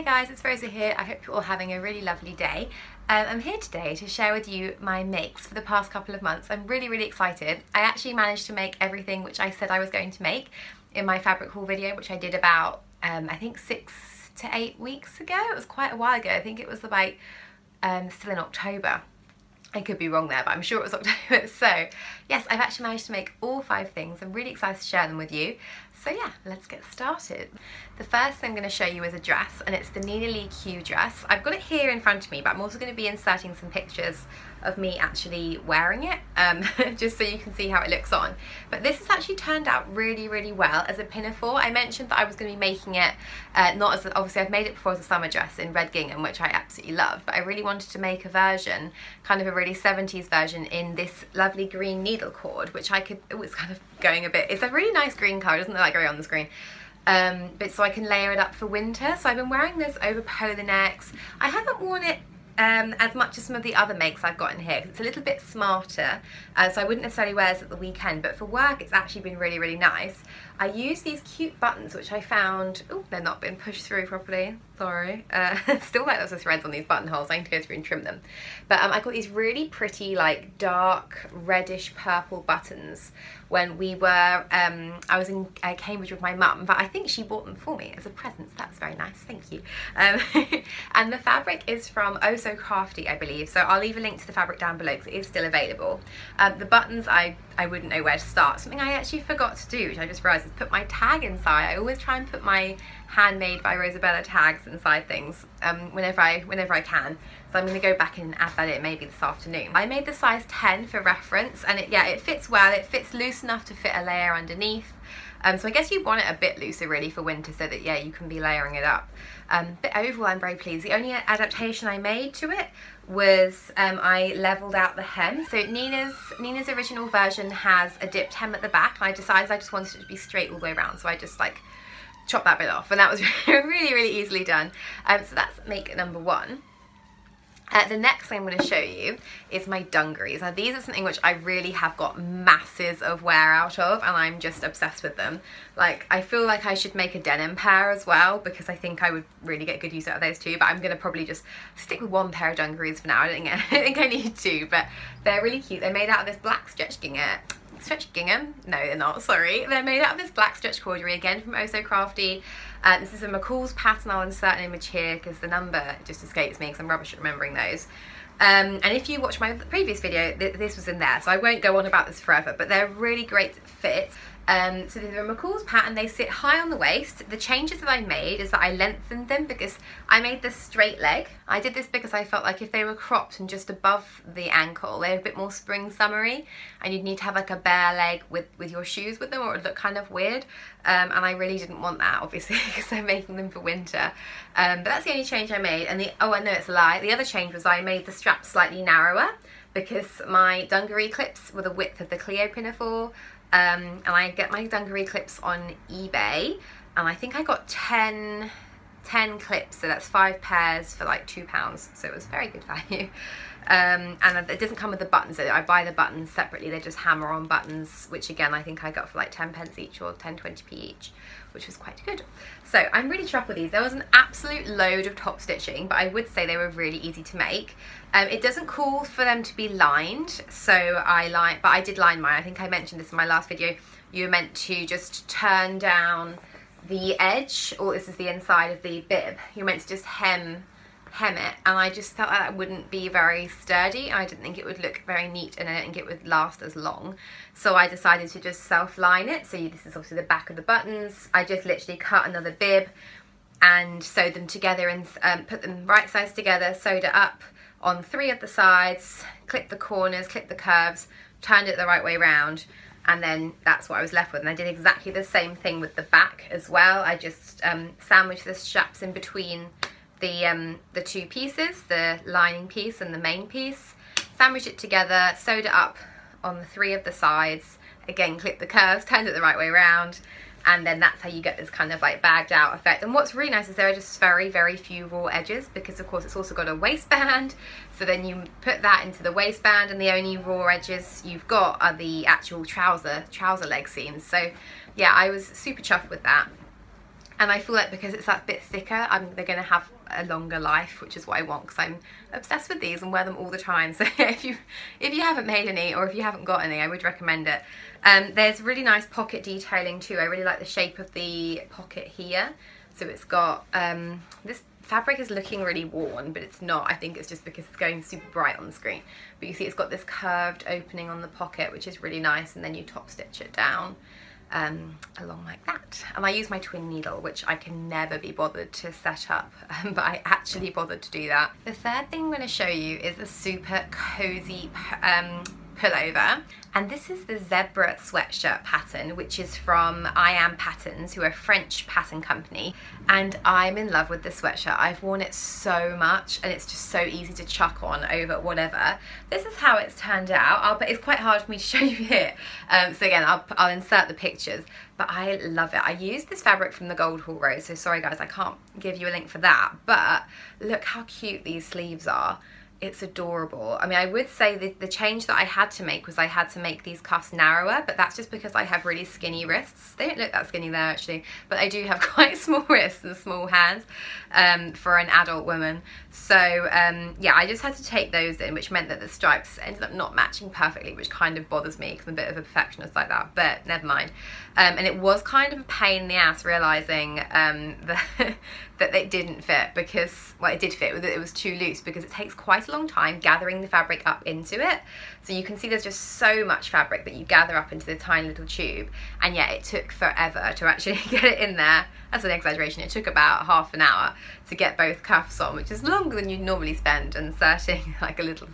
Hey guys, it's Rosa here. I hope you're all having a really lovely day. I'm here today to share with you my makes for the past couple of months. I'm really excited. I actually managed to make everything which I said I was going to make in my fabric haul video, which I did about I think 6 to 8 weeks ago. It was quite a while ago. I think it was about still in October. I could be wrong there, but I'm sure it was October. So yes, I've actually managed to make all 5 things. I'm really excited to share them with you. So yeah, let's get started. The first thing I'm going to show you is a dress, and it's the Nina Lee Q dress. I've got it here in front of me, but I'm also going to be inserting some pictures of me actually wearing it, just so you can see how it looks on. But this has actually turned out really well as a pinafore. I mentioned that I was going to be making it, not as, obviously I've made it before as a summer dress in red gingham, which I absolutely love, but I really wanted to make a version, kind of a really 70s version in this lovely green needle cord, which I could, it was kind of going a bit, it's a really nice green colour, doesn't look like very on the screen. But so I can layer it up for winter. So I've been wearing this over polo necks. I haven't worn it as much as some of the other makes I've got in here, 'cause it's a little bit smarter, so I wouldn't necessarily wear this at the weekend, but for work it's actually been really nice. I use these cute buttons which I found, oh, they're not been pushed through properly, sorry. Still like lots of threads on these buttonholes. I need to go through and trim them. But I got these really pretty, like, dark reddish purple buttons when we were, I was in Cambridge with my mum, but I think she bought them for me as a present, so that's very nice, thank you. And the fabric is from Oh So Crafty, I believe, so I'll leave a link to the fabric down below because it is still available. The buttons, I wouldn't know where to start. Something I actually forgot to do, which I just realised, is put my tag inside. I always try and put my handmade by Rosabella tags inside things whenever I can. So I'm going to go back and add that in maybe this afternoon. I made the size 10 for reference, and it fits well. It fits loose enough to fit a layer underneath. So I guess you want it a bit looser really for winter, so that yeah, you can be layering it up. But overall I'm very pleased. The only adaptation I made to it was I levelled out the hem. So Nina's original version has a dipped hem at the back, and I decided I just wanted it to be straight all the way around, so I just like chopped that bit off, and that was really easily done. So that's make number 1. The next thing I'm going to show you is my dungarees. Now these are something which I really have got masses of wear out of, and I'm just obsessed with them. Like, I feel like I should make a denim pair as well, because I think I would really get good use out of those too, but I'm going to probably just stick with 1 pair of dungarees for now. I don't think I need to, but they're really cute. They're made out of this black stretch gingham? No, they're not, sorry. They're made out of this black stretch corduroy, again from Oh So Crafty. This is a McCall's pattern. I'll insert an image here because the number just escapes me because I'm rubbish at remembering those. And if you watch my previous video, this was in there, so I won't go on about this forever, but they're really great fit. So they're a McCall's pattern. They sit high on the waist. The changes that I made is that I lengthened them because I made this straight leg. I did this because I felt like if they were cropped and just above the ankle, they're a bit more spring summery, and you'd need to have like a bare leg with your shoes with them, or it would look kind of weird. And I really didn't want that, obviously, because I'm making them for winter. But that's the only change I made. And oh, I know it's a lie. The other change was I made the strap slightly narrower because my dungaree clips were the width of the Clio pinafore. And I get my dungaree clips on eBay, and I think I got 10 clips, so that's 5 pairs for like £2, so it was very good value. And it doesn't come with the buttons, so I buy the buttons separately. They're just hammer-on buttons, which again I think I got for like 10p each, or 10-20p each, which was quite good. So I'm really chuffed with these. There was an absolute load of top stitching, but I would say they were really easy to make. It doesn't call for them to be lined, so but I did line mine. I think I mentioned this in my last video. You were meant to just turn down the edge, or this is the inside of the bib. You're meant to just hem it, and I just felt like that wouldn't be very sturdy. I didn't think it would look very neat, and I don't think it would last as long. So I decided to just self-line it. So this is obviously the back of the buttons. I just literally cut another bib and sewed them together, and put them right sides together, sewed it up on 3 of the sides, clipped the corners, clipped the curves, turned it the right way round, and then that's what I was left with. And I did exactly the same thing with the back as well. I just sandwiched the straps in between the 2 pieces, the lining piece and the main piece, sandwiched it together, sewed it up on the 3 of the sides, again clipped the curves, turned it the right way around, and then that's how you get this kind of like bagged out effect. And what's really nice is there are just very few raw edges, because of course it's also got a waistband, so then you put that into the waistband, and the only raw edges you've got are the actual trouser leg seams. So yeah, I was super chuffed with that. And I feel like because it's that bit thicker, they're going to have a longer life, which is what I want, because I'm obsessed with these and wear them all the time. So if you haven't made any, or if you haven't got any, I would recommend it. There's really nice pocket detailing too. I really like the shape of the pocket here. So it's got, this fabric is looking really worn, but it's not. I think it's just because it's going super bright on the screen. But you see it's got this curved opening on the pocket, which is really nice, and then you top stitch it down along like that. And I use my twin needle, which I can never be bothered to set up, but I actually bothered to do that. The third thing I'm going to show you is a super cozy pullover, and this is the zebra sweatshirt pattern, which is from I Am Patterns, who are a French pattern company, and I'm in love with this sweatshirt. I've worn it so much, and it's just so easy to chuck on over whatever. This is how it's turned out. But it's quite hard for me to show you here, so again I'll insert the pictures, but I love it. I used this fabric from the Gold Hall Rose, so sorry guys I can't give you a link for that, but look how cute these sleeves are. It's adorable. I mean, I would say the change that I had to make was I had to make these cuffs narrower, but that's just because I have really skinny wrists. They don't look that skinny there actually, but I do have quite small wrists and small hands for an adult woman. So yeah, I just had to take those in, which meant that the stripes ended up not matching perfectly, which kind of bothers me because I'm a bit of a perfectionist like that, but never mind. And it was kind of a pain in the ass realising that it didn't fit, because, well, it did fit, it was too loose, because it takes quite a long time gathering the fabric up into it. So you can see there's just so much fabric that you gather up into the tiny little tube, and yet it took forever to actually get it in there. That's an exaggeration. It took about half an hour to get both cuffs on, which is longer than you'd normally spend inserting like a little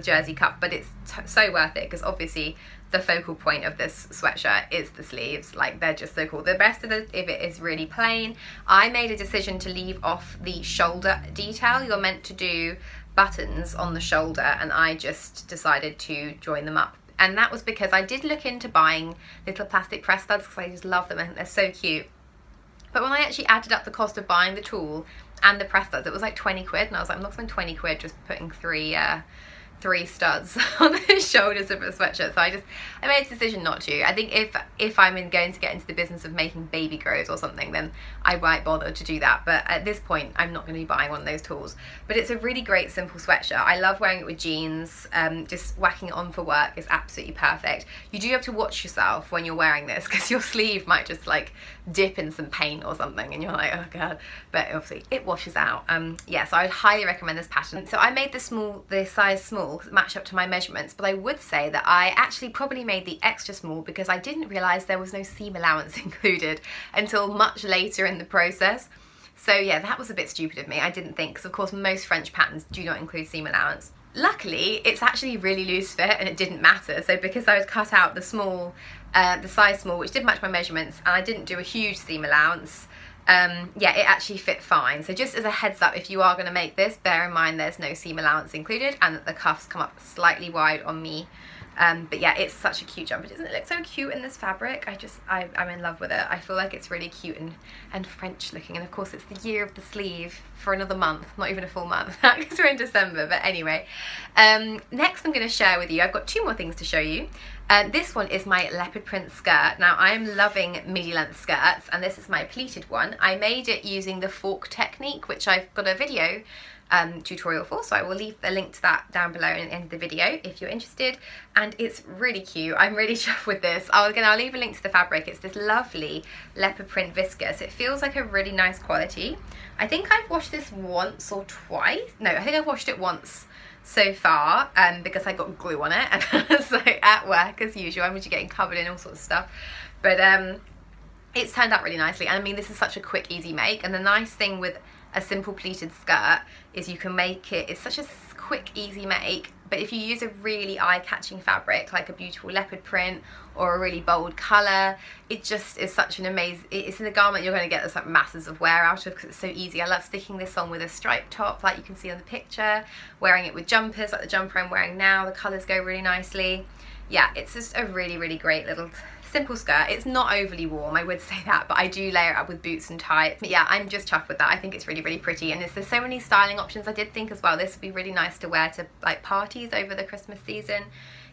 jersey cuff, but it's so worth it, because obviously the focal point of this sweatshirt is the sleeves. Like, they're just so cool. The rest of it is really plain. I made a decision to leave off the shoulder detail. You're meant to do buttons on the shoulder, and I just decided to join them up. And that was because I did look into buying little plastic press studs, because I just love them. I think they're so cute. But when I actually added up the cost of buying the tool and the press studs, it was like 20 quid, and I was like, I'm not spending 20 quid just putting three studs on the shoulders of a sweatshirt. So I made a decision not to. I think if I'm going to get into the business of making baby grows or something, then I might bother to do that, but at this point I'm not going to be buying one of those tools. But it's a really great simple sweatshirt. I love wearing it with jeans. Just whacking it on for work is absolutely perfect. You do have to watch yourself when you're wearing this, because your sleeve might just like dip in some paint or something, and you're like, oh god, but obviously it washes out. Yeah, so I'd highly recommend this pattern. So I made the size small because it matched up to my measurements, but I would say that I actually probably made the extra small because I didn't realise there was no seam allowance included until much later in the process. So yeah, that was a bit stupid of me. I didn't think, because of course most French patterns do not include seam allowance. Luckily, it's actually really loose fit and it didn't matter. So because I was cut out the small, the size small, which did match my measurements, and I didn't do a huge seam allowance, yeah, it actually fit fine. So just as a heads up, if you are going to make this, bear in mind there's no seam allowance included, and that the cuffs come up slightly wide on me. But yeah, it's such a cute jumper. Doesn't it look so cute in this fabric? I'm in love with it. I feel like it's really cute and French looking. And of course it's the year of the sleeve for another month, not even a full month, because we're in December. But anyway, next I'm going to share with you, I've got two more things to show you. This one is my leopard print skirt. Now I am loving midi length skirts, and this is my pleated one. I made it using the fork technique, which I've got a video tutorial for, so I will leave the link to that down below in the end of the video if you're interested. And it's really cute. I'm really chuffed with this. I'll leave a link to the fabric. It's this lovely leopard print viscose. It feels like a really nice quality. I think I've washed this once or twice. No, I think I've washed it once so far, because I got glue on it, and so at work as usual I'm just getting covered in all sorts of stuff, but it's turned out really nicely. And I mean, this is such a quick, easy make, and the nice thing with a simple pleated skirt is you can make it, it's such a quick, easy make, but if you use a really eye-catching fabric like a beautiful leopard print or a really bold colour, it just is such an amazing, it's in a garment you're going to get this like masses of wear out of, because it's so easy. I love sticking this on with a striped top like you can see on the picture, wearing it with jumpers like the jumper I'm wearing now. The colours go really nicely. Yeah, it's just a really, really great little simple skirt. It's not overly warm, I would say that, but I do layer it up with boots and tights. But yeah, I'm just chuffed with that. I think it's really, really pretty, and there's so many styling options. I did think as well this would be really nice to wear to like parties over the Christmas season.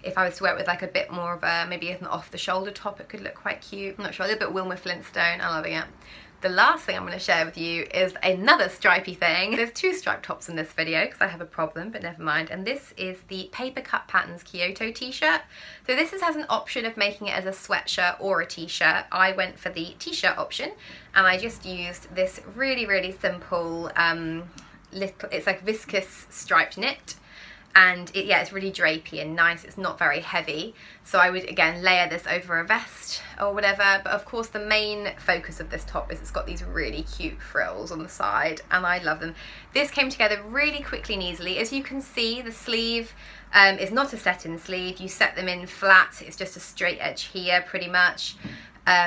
If I was to wear it with like a bit more of a, maybe an off the shoulder top, it could look quite cute. I'm not sure, a little bit Wilma Flintstone. I'm loving it. The last thing I'm going to share with you is another stripy thing. There's two striped tops in this video because I have a problem, but never mind. And this is the Paper Cut Patterns Kyoto t-shirt. So this has an option of making it as a sweatshirt or a t-shirt. I went for the t-shirt option, and I just used this really simple it's like viscous striped knit. And yeah, it's really drapey and nice. It's not very heavy. So I would, again, layer this over a vest or whatever. But of course, the main focus of this top is it's got these really cute frills on the side, and I love them. This came together really quickly and easily. As you can see, the sleeve is not a set-in sleeve. You set them in flat. It's just a straight edge here, pretty much.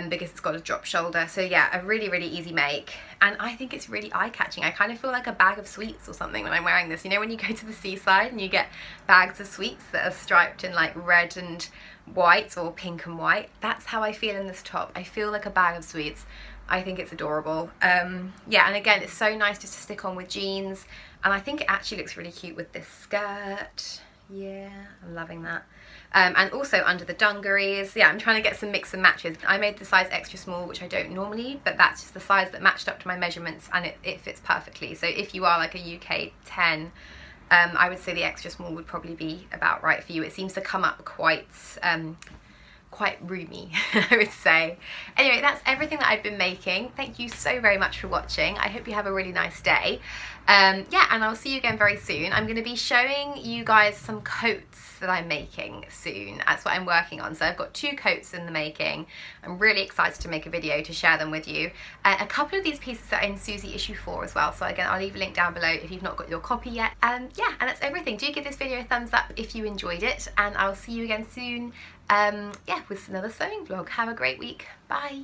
Because it's got a drop shoulder. So yeah, a really easy make, and I think it's really eye-catching. I kind of feel like a bag of sweets or something when I'm wearing this. You know when you go to the seaside and you get bags of sweets that are striped in like red and white or pink and white? That's how I feel in this top. I feel like a bag of sweets. I think it's adorable. Yeah, and again, it's so nice just to stick on with jeans, and I think it actually looks really cute with this skirt. Yeah, I'm loving that. And also under the dungarees. Yeah, I'm trying to get some mix and matches. I made the size extra small, which I don't normally, but that's just the size that matched up to my measurements, and it fits perfectly. So if you are like a UK 10, I would say the extra small would probably be about right for you. It seems to come up quite roomy, I would say. Anyway, that's everything that I've been making. Thank you so very much for watching. I hope you have a really nice day. Yeah, and I'll see you again very soon. I'm going to be showing you guys some coats that I'm making soon. That's what I'm working on. So I've got 2 coats in the making. I'm really excited to make a video to share them with you. A couple of these pieces are in Suzy issue 4 as well. So again, I'll leave a link down below if you've not got your copy yet. Yeah, and that's everything. Do give this video a thumbs up if you enjoyed it, and I'll see you again soon. Yeah, with another sewing vlog. Have a great week. Bye.